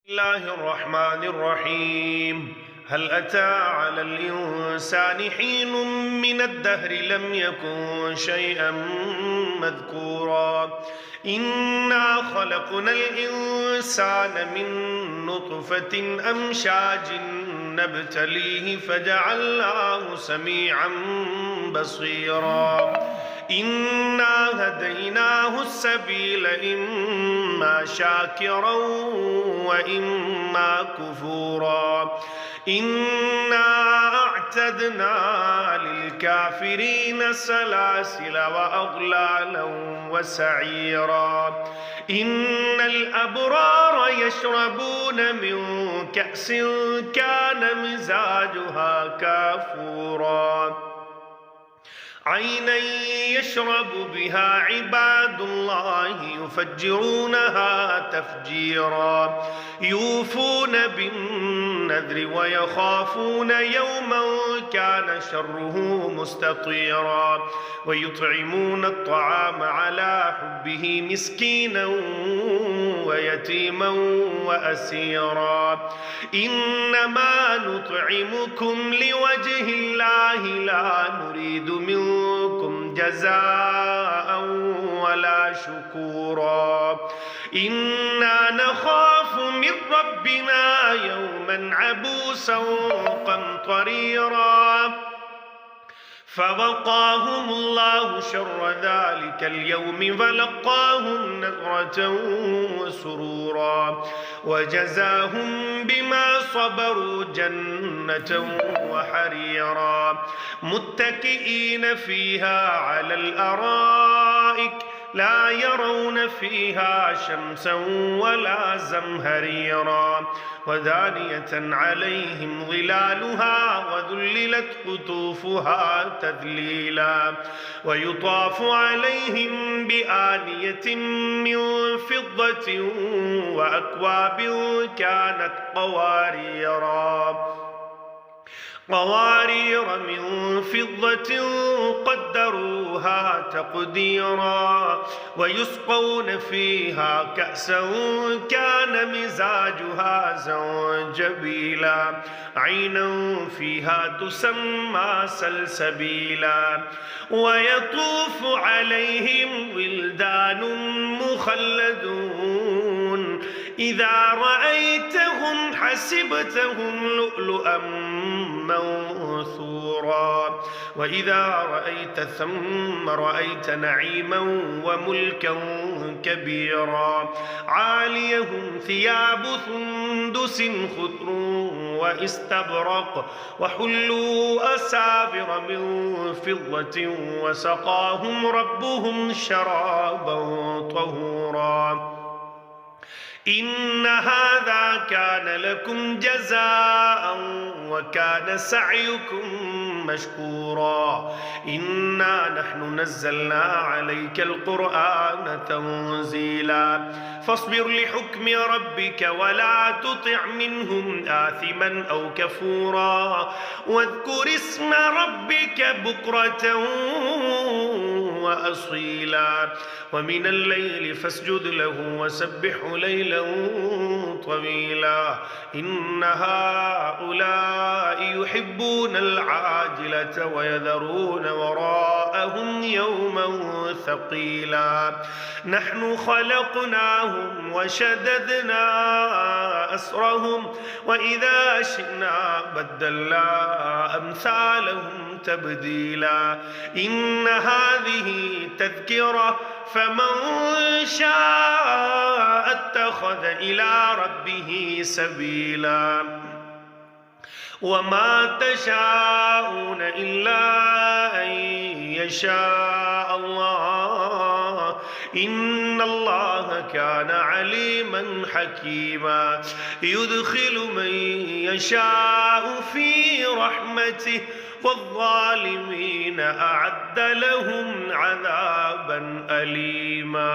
بسم الله الرحمن الرحيم. هل أتى على الإنسان حين من الدهر لم يكن شيئا مذكورا إنا خلقنا الإنسان من نطفة أمشاج نبتليه فجعلناه سميعا بصيرا إنا هديناه السبيل إما شاكرا وإما كفورا إنا أعتدنا للكافرين سلاسل وأغلالا وسعيرا إن الأبرار يشربون من كأس كان مزاجها كافورا عينا يشرب بها عباد الله يفجرونها تفجيرا يوفون بالنذر ويخافون يوما كان شره مستطيرا ويطعمون الطعام على حبه مسكينا ويتيما وأسيرا إنما نطعمكم لوجه الله لا نريد منكم جزاء ولا شكورا إنا نخاف من ربنا يوما عبوسا قمطريرا فوقاهم الله شر ذلك اليوم فلقاهم نضرة وسرورا وجزاهم بما صبروا جنة وحريرا متكئين فيها على الأرائك لا يرون فيها شمسا ولا زمهريرا ودانية عليهم ظلالها وذللت قطوفها تذليلا ويطاف عليهم بآنية من فضة وأكواب كانت قوارير من فضة قدروها تقديرا ويسقون فيها كأسا كان مزاجها زنجبيلا عينا فيها تسمى سلسبيلا ويطوف عليهم ولدان مخلدون إذا رأيتهم حسبتهم لؤلؤا منثورا وإذا رأيت ثم رأيت نعيما وملكا كبيرا عاليهم ثياب سندس خضر واستبرق وحلوا أساور من فضة وسقاهم ربهم شرابا طهورا إن هذا كان لكم جزاء وكان سعيكم مشكورا إنا نحن نزلنا عليك القرآن تنزيلا فاصبر لحكم ربك ولا تطع منهم آثما أو كفورا واذكر اسم ربك بكرة وأصيلا ومن الليل فاسجد له وسبحه ليلا طويلا إن هؤلاء يحبون العاجلة ويذرون وراءهم يوما ثقيلا نحن خلقناهم وشددنا أسرهم وإذا شئنا بدلنا أمثالهم تبديلا إن هذه تذكرة فمن شاء اتخذ إلى ربه سبيلا وما تشاءون إلا أن يشاء الله إن الله كان عليما حكيما يدخل من يشاء في رحمته والظالمين أعد لهم عذابا أليما.